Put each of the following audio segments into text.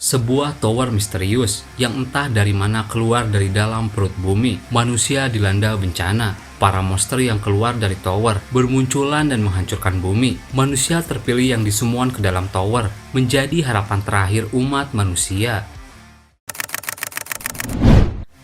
Sebuah tower misterius yang entah dari mana keluar dari dalam perut bumi. Manusia dilanda bencana. Para monster yang keluar dari tower bermunculan dan menghancurkan bumi. Manusia terpilih yang disemuan ke dalam tower menjadi harapan terakhir umat manusia.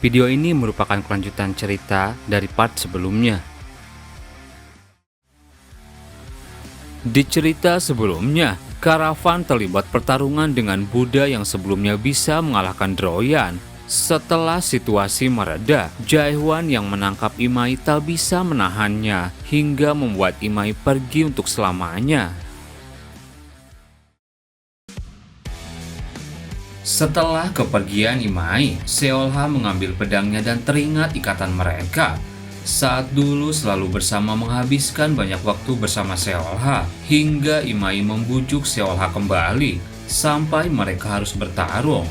Video ini merupakan kelanjutan cerita dari part sebelumnya. Di cerita sebelumnya, Karavan terlibat pertarungan dengan Buddha yang sebelumnya bisa mengalahkan Droyan. Setelah situasi mereda, Jaehwan yang menangkap Imai tak bisa menahannya hingga membuat Imai pergi untuk selamanya. Setelah kepergian Imai, Seolha mengambil pedangnya dan teringat ikatan mereka. Saat dulu selalu bersama menghabiskan banyak waktu bersama Seolha, hingga Imai membujuk Seolha kembali, sampai mereka harus bertarung.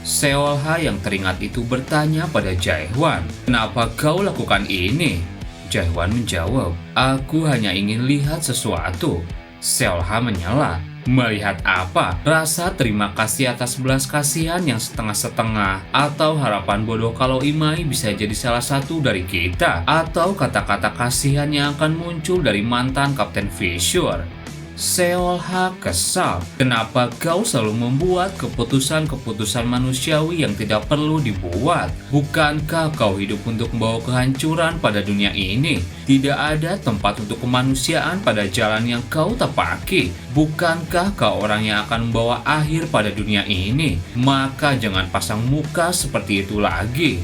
Seolha yang teringat itu bertanya pada Jaehwan, "Kenapa kau lakukan ini?" Jaehwan menjawab, "Aku hanya ingin lihat sesuatu." Seolha menyela, "Melihat apa? Rasa terima kasih atas belas kasihan yang setengah-setengah, atau harapan bodoh kalau Imai bisa jadi salah satu dari kita, atau kata-kata kasihan yang akan muncul dari mantan Kapten Fissure." Seolha kesal, "Kenapa kau selalu membuat keputusan-keputusan manusiawi yang tidak perlu dibuat? Bukankah kau hidup untuk membawa kehancuran pada dunia ini? Tidak ada tempat untuk kemanusiaan pada jalan yang kau tepaki. Bukankah kau orang yang akan membawa akhir pada dunia ini? Maka jangan pasang muka seperti itu lagi."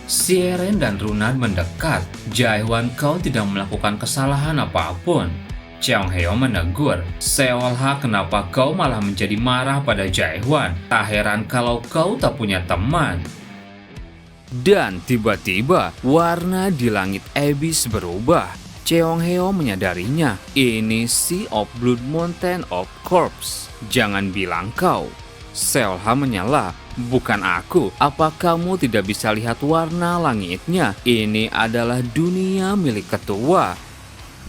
Sieren dan Runad mendekat. "Jaehwan, kau tidak melakukan kesalahan apapun." Cheongheo menegur, "Seolha, kenapa kau malah menjadi marah pada Jaehwan? Tak heran kalau kau tak punya teman." Dan tiba-tiba warna di langit Abyss berubah. Cheongheo menyadarinya, ini Sea of Blood Mountain of Corpse. "Jangan bilang kau." Seolha menyela, "Bukan aku. Apa kamu tidak bisa lihat warna langitnya? Ini adalah dunia milik ketua."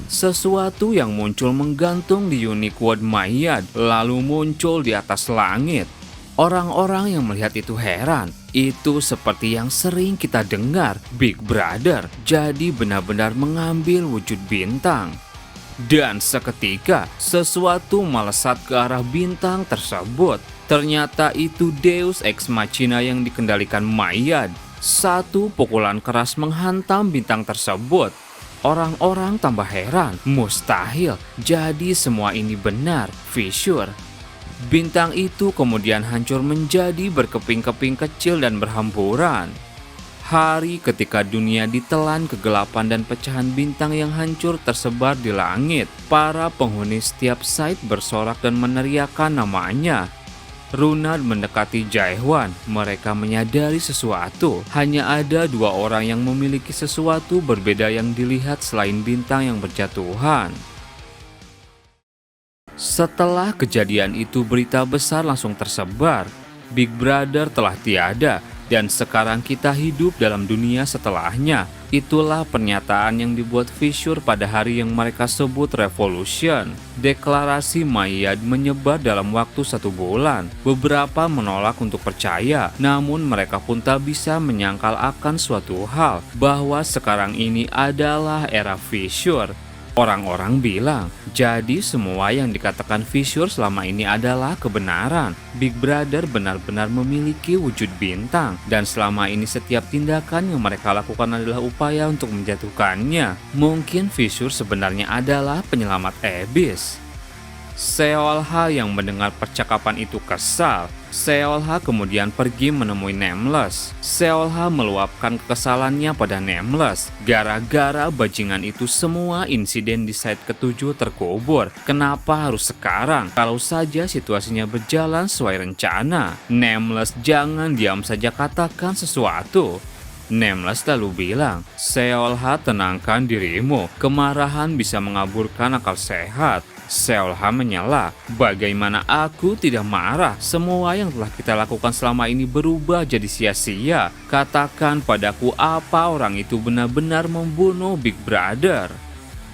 Sesuatu yang muncul menggantung di Unique World Mayad, lalu muncul di atas langit. Orang-orang yang melihat itu heran. Itu seperti yang sering kita dengar, Big Brother jadi benar-benar mengambil wujud bintang. Dan seketika, sesuatu melesat ke arah bintang tersebut. Ternyata itu Deus Ex Machina yang dikendalikan Mayad. Satu pukulan keras menghantam bintang tersebut. Orang-orang tambah heran, mustahil, jadi semua ini benar, Fissure. Bintang itu kemudian hancur menjadi berkeping-keping kecil dan berhamburan. Hari ketika dunia ditelan kegelapan dan pecahan bintang yang hancur tersebar di langit, para penghuni setiap site bersorak dan meneriakkan namanya. Runad mendekati Jaehwan. Mereka menyadari sesuatu. Hanya ada dua orang yang memiliki sesuatu berbeda yang dilihat selain bintang yang berjatuhan. Setelah kejadian itu, berita besar langsung tersebar. Big Brother telah tiada, dan sekarang kita hidup dalam dunia setelahnya. Itulah pernyataan yang dibuat Fissure pada hari yang mereka sebut Revolution. Deklarasi Mayad menyebar dalam waktu 1 bulan. Beberapa menolak untuk percaya, namun mereka pun tak bisa menyangkal akan suatu hal, bahwa sekarang ini adalah era Fissure. Orang-orang bilang, jadi semua yang dikatakan Fissure selama ini adalah kebenaran. Big Brother benar-benar memiliki wujud bintang, dan selama ini setiap tindakan yang mereka lakukan adalah upaya untuk menjatuhkannya. Mungkin Fissure sebenarnya adalah penyelamat Abyss. Seolha yang mendengar percakapan itu kesal. Seolha kemudian pergi menemui Nameless. Seolha meluapkan kekesalannya pada Nameless. Gara-gara bajingan itu semua insiden di site ke-7 terkubur. Kenapa harus sekarang? Kalau saja situasinya berjalan sesuai rencana. Nameless, jangan diam saja, katakan sesuatu. Nameless lalu bilang, "Seolha, tenangkan dirimu. Kemarahan bisa mengaburkan akal sehat." Seolha menyela, "Bagaimana aku tidak marah? Semua yang telah kita lakukan selama ini berubah jadi sia-sia. Katakan padaku apa orang itu benar-benar membunuh Big Brother."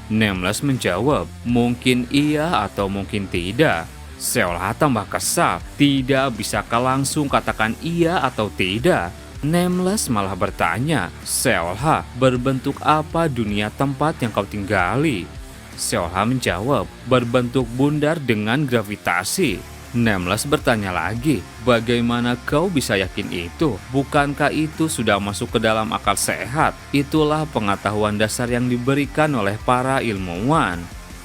Nameless menjawab, "Mungkin iya atau mungkin tidak." Seolah tambah kesal, tidak bisakah langsung katakan iya atau tidak? Nameless malah bertanya, Seolha, berbentuk apa dunia tempat yang kau tinggali? Seolha menjawab, berbentuk bundar dengan gravitasi. Nameless bertanya lagi, bagaimana kau bisa yakin itu? Bukankah itu sudah masuk ke dalam akal sehat? Itulah pengetahuan dasar yang diberikan oleh para ilmuwan.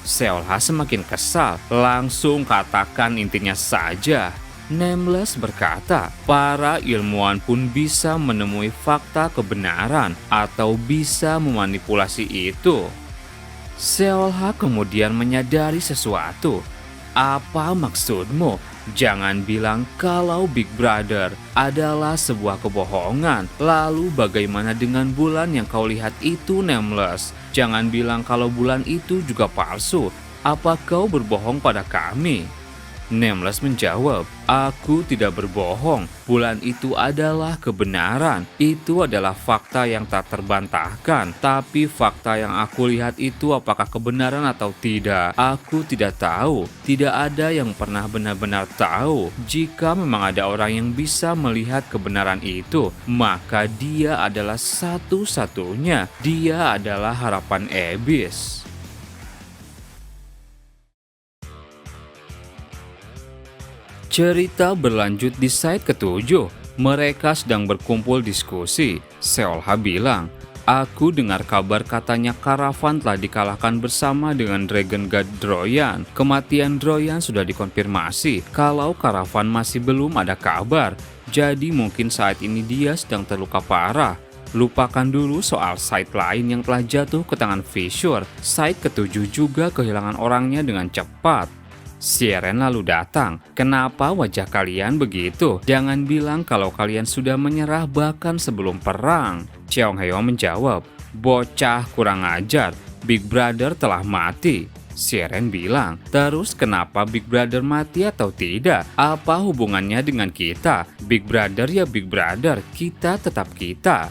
Seolha semakin kesal, langsung katakan intinya saja. Nameless berkata, para ilmuwan pun bisa menemui fakta kebenaran atau bisa memanipulasi itu. Seolha kemudian menyadari sesuatu. Apa maksudmu? Jangan bilang kalau Big Brother adalah sebuah kebohongan. Lalu bagaimana dengan bulan yang kau lihat itu, Nameless? Jangan bilang kalau bulan itu juga palsu. Apa kau berbohong pada kami? Nameless menjawab, aku tidak berbohong. Bulan itu adalah kebenaran. Itu adalah fakta yang tak terbantahkan. Tapi fakta yang aku lihat itu apakah kebenaran atau tidak, aku tidak tahu. Tidak ada yang pernah benar-benar tahu. Jika memang ada orang yang bisa melihat kebenaran itu, maka dia adalah satu-satunya. Dia adalah harapan Abyss. Cerita berlanjut di side ketujuh. Mereka sedang berkumpul diskusi. Seolha bilang, aku dengar kabar katanya Karavan telah dikalahkan bersama dengan Dragon God Droyan. Kematian Droyan sudah dikonfirmasi. Kalau Karavan masih belum ada kabar, jadi mungkin saat ini dia sedang terluka parah. Lupakan dulu soal side lain yang telah jatuh ke tangan Fissure. Side ketujuh juga kehilangan orangnya dengan cepat. Siren lalu datang. Kenapa wajah kalian begitu? Jangan bilang kalau kalian sudah menyerah bahkan sebelum perang. Cheongheo menjawab, bocah kurang ajar. Big Brother telah mati. Siren bilang, terus kenapa Big Brother mati atau tidak? Apa hubungannya dengan kita? Big Brother ya Big Brother, kita tetap kita.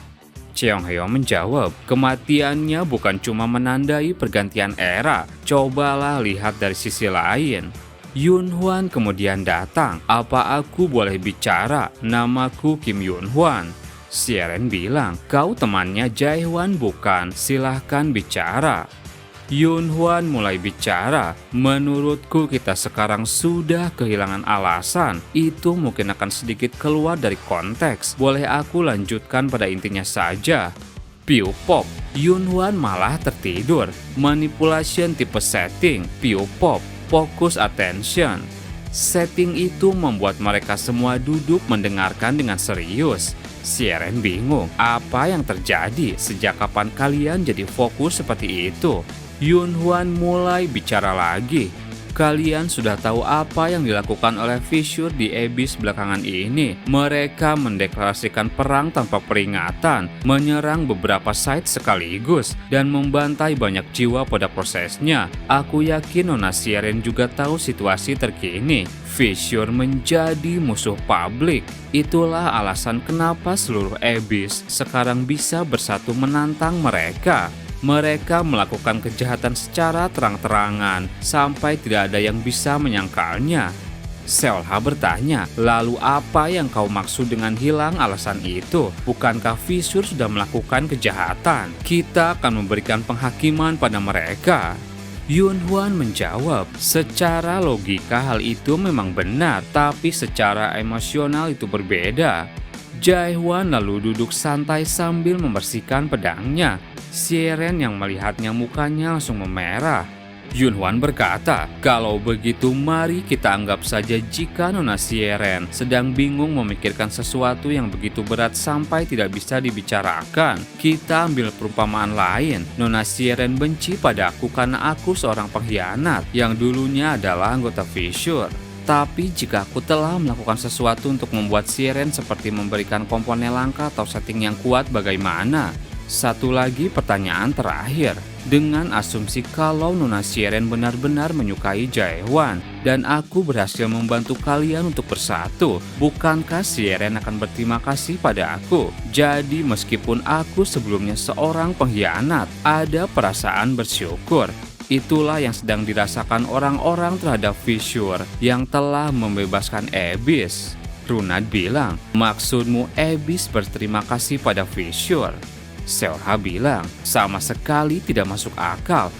Cheongheo menjawab, kematiannya bukan cuma menandai pergantian era. Cobalah lihat dari sisi lain. Yunhwan kemudian datang. Apa aku boleh bicara? Namaku Kim Yunhwan. Siren bilang, kau temannya Jaehwan bukan? Silahkan bicara. Yunhwan mulai bicara, menurutku kita sekarang sudah kehilangan alasan. Itu mungkin akan sedikit keluar dari konteks. Boleh aku lanjutkan pada intinya saja? Piu Pop, Yunhwan malah tertidur. Manipulation tipe setting, Piu Pop, focus attention. Setting itu membuat mereka semua duduk mendengarkan dengan serius. Siren bingung, apa yang terjadi? Sejak kapan kalian jadi fokus seperti itu? Yunhwan mulai bicara lagi. Kalian sudah tahu apa yang dilakukan oleh Fissure di Abyss belakangan ini. Mereka mendeklarasikan perang tanpa peringatan, menyerang beberapa site sekaligus, dan membantai banyak jiwa pada prosesnya. Aku yakin Nona Siren juga tahu situasi terkini. Fissure menjadi musuh publik. Itulah alasan kenapa seluruh Abyss sekarang bisa bersatu menantang mereka. Mereka melakukan kejahatan secara terang-terangan sampai tidak ada yang bisa menyangkalnya. Seolha bertanya, lalu apa yang kau maksud dengan hilang alasan itu? Bukankah Fissure sudah melakukan kejahatan? Kita akan memberikan penghakiman pada mereka. Yunhwan menjawab, secara logika hal itu memang benar, tapi secara emosional itu berbeda. Jaehwan lalu duduk santai sambil membersihkan pedangnya. Siren yang melihatnya mukanya langsung memerah. Yunhwan berkata, kalau begitu mari kita anggap saja jika Nona Siren sedang bingung memikirkan sesuatu yang begitu berat sampai tidak bisa dibicarakan. Kita ambil perumpamaan lain. Nona Siren benci padaku karena aku seorang pengkhianat yang dulunya adalah anggota Fissure. Tapi jika aku telah melakukan sesuatu untuk membuat Siren seperti memberikan komponen langka atau setting yang kuat, bagaimana? Satu lagi pertanyaan terakhir. Dengan asumsi kalau Nona Siren benar-benar menyukai Jaehwan dan aku berhasil membantu kalian untuk bersatu, bukankah Siren akan berterima kasih pada aku? Jadi meskipun aku sebelumnya seorang pengkhianat, ada perasaan bersyukur. Itulah yang sedang dirasakan orang-orang terhadap Fissure yang telah membebaskan Abyss. Runad bilang, maksudmu Abyss berterima kasih pada Fissure? Seolha bilang, sama sekali tidak masuk akal.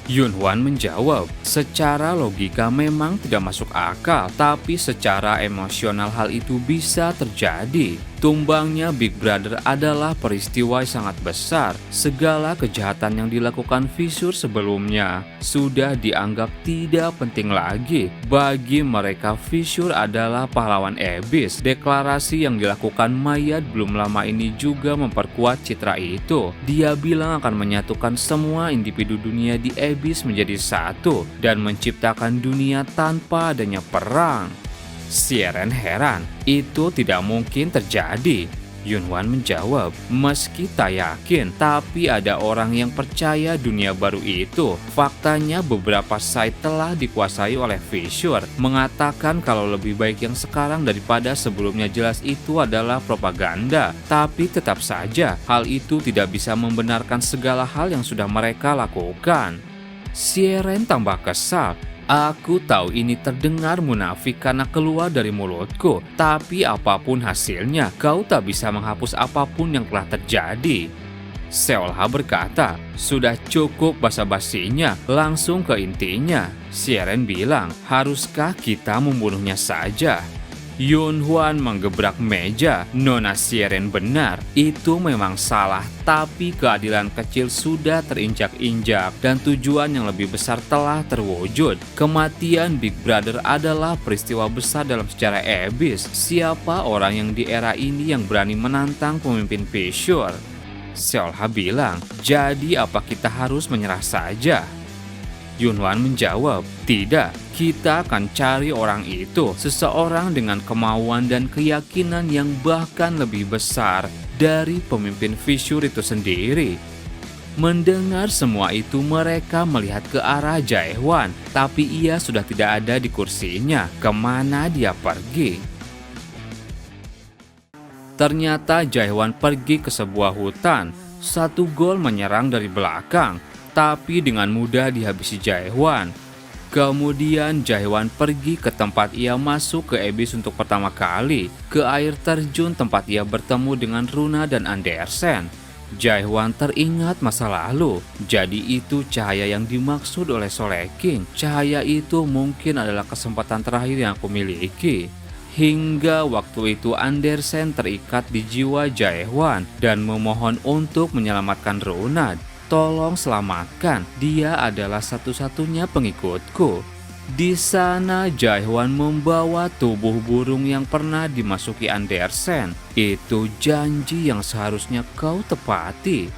Yunhwan menjawab, secara logika memang tidak masuk akal, tapi secara emosional hal itu bisa terjadi. Tumbangnya Big Brother adalah peristiwa yang sangat besar. Segala kejahatan yang dilakukan Fissure sebelumnya sudah dianggap tidak penting lagi. Bagi mereka, Fissure adalah pahlawan Abyss. Deklarasi yang dilakukan Mayat belum lama ini juga memperkuat citra itu. Dia bilang akan menyatukan semua individu dunia di Abyss menjadi satu dan menciptakan dunia tanpa adanya perang. Siren heran, itu tidak mungkin terjadi. Yunhwan menjawab, meski tak yakin, tapi ada orang yang percaya dunia baru itu. Faktanya beberapa site telah dikuasai oleh Fissure, mengatakan kalau lebih baik yang sekarang daripada sebelumnya. Jelas itu adalah propaganda, tapi tetap saja hal itu tidak bisa membenarkan segala hal yang sudah mereka lakukan. Siren tambah kesal. Aku tahu ini terdengar munafik karena keluar dari mulutku, tapi apapun hasilnya, kau tak bisa menghapus apapun yang telah terjadi. Seolha berkata, sudah cukup basa-basinya, langsung ke intinya. Siren bilang, haruskah kita membunuhnya saja? Yunhwan menggebrak meja. Nona Siren benar, itu memang salah, tapi keadilan kecil sudah terinjak-injak dan tujuan yang lebih besar telah terwujud. Kematian Big Brother adalah peristiwa besar dalam sejarah Abyss. Siapa orang yang di era ini yang berani menantang pemimpin Fissure? Seolha bilang, jadi apa kita harus menyerah saja? Yunhwan menjawab, tidak, kita akan cari orang itu, seseorang dengan kemauan dan keyakinan yang bahkan lebih besar dari pemimpin Fissure itu sendiri. Mendengar semua itu, mereka melihat ke arah Jaehwan, tapi ia sudah tidak ada di kursinya. Kemana dia pergi? Ternyata Jaehwan pergi ke sebuah hutan. Satu gol menyerang dari belakang, tapi dengan mudah dihabisi Jaehwan. Kemudian Jaehwan pergi ke tempat ia masuk ke Abyss untuk pertama kali, ke air terjun tempat ia bertemu dengan Runa dan Andersen. Jaehwan teringat masa lalu, jadi itu cahaya yang dimaksud oleh Soleking. Cahaya itu mungkin adalah kesempatan terakhir yang aku miliki. Hingga waktu itu Andersen terikat di jiwa Jaehwan dan memohon untuk menyelamatkan Runa. Tolong selamatkan, dia adalah satu-satunya pengikutku. Di sana Jaehwan membawa tubuh burung yang pernah dimasuki Andersen. Itu janji yang seharusnya kau tepati.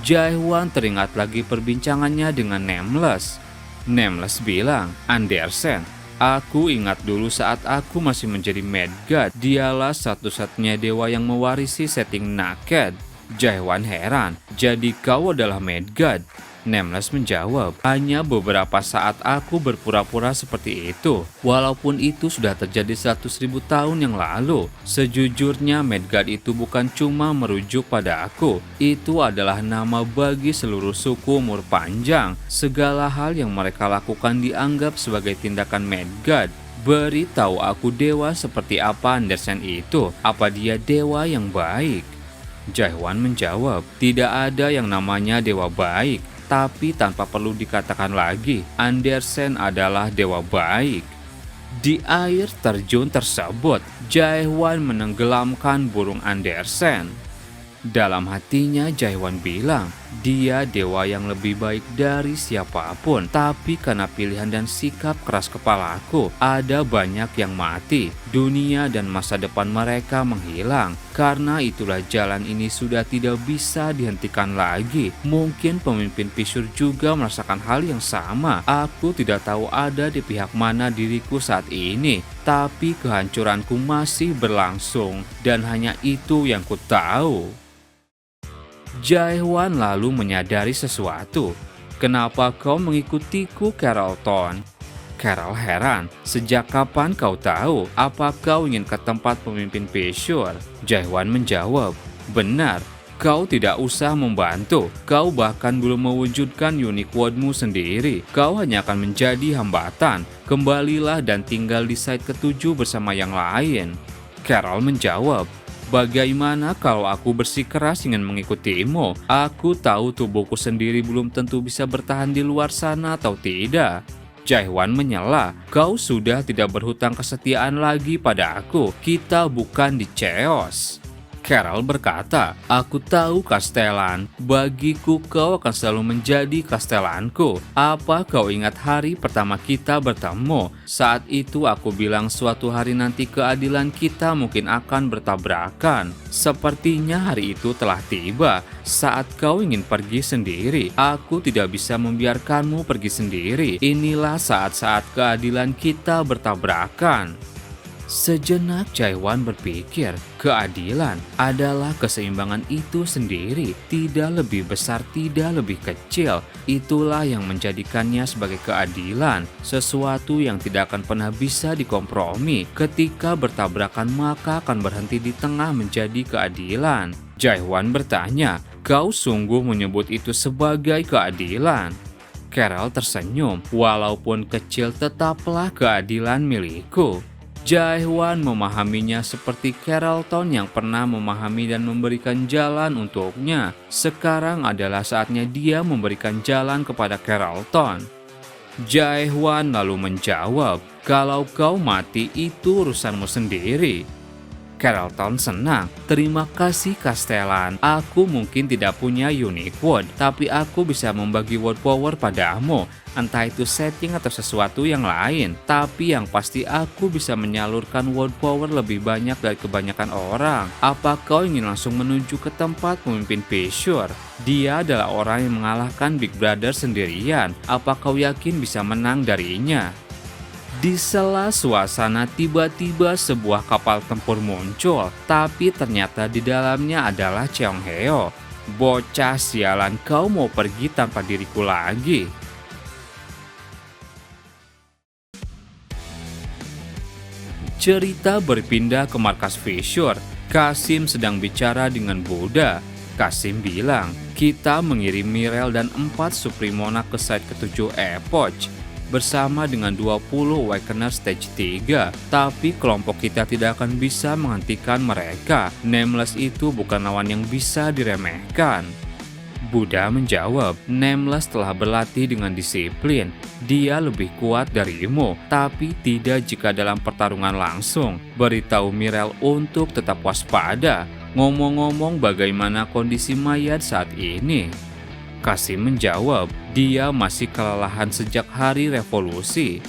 Jaehwan teringat lagi perbincangannya dengan Nameless. Nameless bilang, Andersen, aku ingat dulu saat aku masih menjadi Mad God. Dialah satu-satunya dewa yang mewarisi setting Naked. Jaehwan heran, jadi kau adalah Mad God? Nameless menjawab, hanya beberapa saat aku berpura-pura seperti itu. Walaupun itu sudah terjadi 100.000 tahun yang lalu. Sejujurnya Mad God itu bukan cuma merujuk pada aku. Itu adalah nama bagi seluruh suku umur panjang. Segala hal yang mereka lakukan dianggap sebagai tindakan Mad God. Beritahu aku dewa seperti apa Andersen itu. Apa dia dewa yang baik? Jaehwan menjawab, tidak ada yang namanya dewa baik, tapi tanpa perlu dikatakan lagi, Andersen adalah dewa baik. Di air terjun tersebut, Jaehwan menenggelamkan burung Andersen. Dalam hatinya Jaehwan bilang, dia dewa yang lebih baik dari siapapun. Tapi karena pilihan dan sikap keras kepalaku, ada banyak yang mati. Dunia dan masa depan mereka menghilang. Karena itulah jalan ini sudah tidak bisa dihentikan lagi. Mungkin pemimpin Fissure juga merasakan hal yang sama. Aku tidak tahu ada di pihak mana diriku saat ini. Tapi kehancuranku masih berlangsung. Dan hanya itu yang ku tahu. Jaehwan lalu menyadari sesuatu. Kenapa kau mengikutiku, Carlton? Carol heran. Sejak kapan kau tahu? Apa kau ingin ke tempat pemimpin Fissure? Jaehwan menjawab, benar. Kau tidak usah membantu. Kau bahkan belum mewujudkan unique wordmu sendiri. Kau hanya akan menjadi hambatan. Kembalilah dan tinggal di site ketujuh bersama yang lain. Carol menjawab, bagaimana kalau aku bersikeras ingin mengikutimu? Aku tahu tubuhku sendiri belum tentu bisa bertahan di luar sana atau tidak. Jae-hwan menyela, kau sudah tidak berhutang kesetiaan lagi pada aku. Kita bukan di Chaos. Carol berkata, aku tahu Kastelan, bagiku kau akan selalu menjadi Kastelanku. Apa kau ingat hari pertama kita bertemu? Saat itu aku bilang suatu hari nanti keadilan kita mungkin akan bertabrakan. Sepertinya hari itu telah tiba. Saat kau ingin pergi sendiri, aku tidak bisa membiarkanmu pergi sendiri. Inilah saat-saat keadilan kita bertabrakan. Sejenak Jae-hwan berpikir, keadilan adalah keseimbangan itu sendiri, tidak lebih besar, tidak lebih kecil. Itulah yang menjadikannya sebagai keadilan, sesuatu yang tidak akan pernah bisa dikompromi. Ketika bertabrakan maka akan berhenti di tengah menjadi keadilan. Jae-hwan bertanya, kau sungguh menyebut itu sebagai keadilan? Carol tersenyum, walaupun kecil tetaplah keadilan milikku. Jae-hwan memahaminya seperti Carlton yang pernah memahami dan memberikan jalan untuknya. Sekarang adalah saatnya dia memberikan jalan kepada Carlton. Jae-hwan lalu menjawab, kalau kau mati itu urusanmu sendiri. Carlton senang. Terima kasih Kastelan. Aku mungkin tidak punya unique word, tapi aku bisa membagi word power padamu. Entah itu setting atau sesuatu yang lain. Tapi yang pasti aku bisa menyalurkan word power lebih banyak dari kebanyakan orang. Apa kau ingin langsung menuju ke tempat pemimpin Fissure? Dia adalah orang yang mengalahkan Big Brother sendirian. Apa kau yakin bisa menang darinya? Di sela suasana tiba-tiba sebuah kapal tempur muncul, tapi ternyata di dalamnya adalah Cheong Heo. Bocah sialan, kau mau pergi tanpa diriku lagi. Cerita berpindah ke markas Fissure. Kasim sedang bicara dengan Buddha. Kasim bilang, kita mengirim Mirel dan 4 Suprimona ke site ketujuh Epoch bersama dengan 20 Awakener Stage 3, tapi kelompok kita tidak akan bisa menghentikan mereka. Nameless itu bukan lawan yang bisa diremehkan. Buddha menjawab, Nameless telah berlatih dengan disiplin. Dia lebih kuat darimu, tapi tidak jika dalam pertarungan langsung. Beritahu Mirel untuk tetap waspada. Ngomong-ngomong, bagaimana kondisi mayat saat ini? Kasim menjawab, dia masih kelelahan sejak hari revolusi.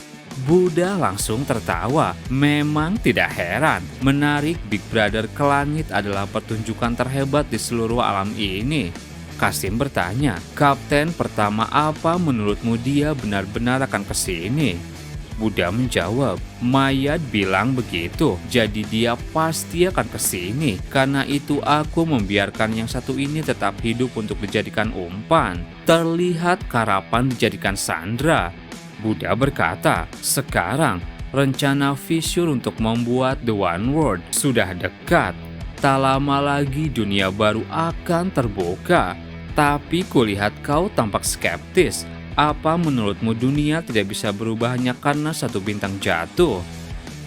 Buddha langsung tertawa. Memang tidak heran, menarik Big Brother ke langit adalah pertunjukan terhebat di seluruh alam ini. Kasim bertanya, Kapten pertama apa menurutmu dia benar-benar akan ke sini? Buddha menjawab, Mayat bilang begitu, jadi dia pasti akan ke sini. Karena itu aku membiarkan yang satu ini tetap hidup untuk dijadikan umpan. Terlihat Karapan dijadikan sandera. Buddha berkata, sekarang rencana Fissure untuk membuat The One World sudah dekat. Tak lama lagi dunia baru akan terbuka. Tapi kulihat kau tampak skeptis. Apa menurutmu dunia tidak bisa berubah hanya karena satu bintang jatuh?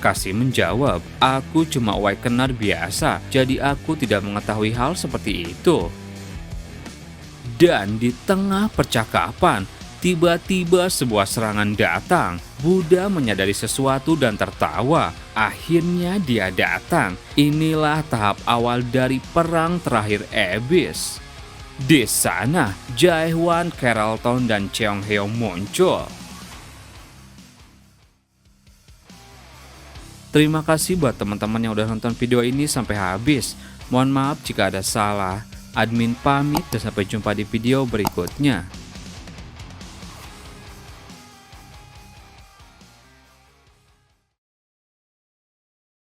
Kasim menjawab, aku cuma Awakener biasa, jadi aku tidak mengetahui hal seperti itu. Dan di tengah percakapan, tiba-tiba sebuah serangan datang. Buddha menyadari sesuatu dan tertawa. Akhirnya dia datang. Inilah tahap awal dari perang terakhir Abyss. Di sana, Jae-hwan, Carlton, dan Cheong Heo muncul. Terima kasih buat teman-teman yang udah nonton video ini sampai habis. Mohon maaf jika ada salah. Admin pamit dan sampai jumpa di video berikutnya.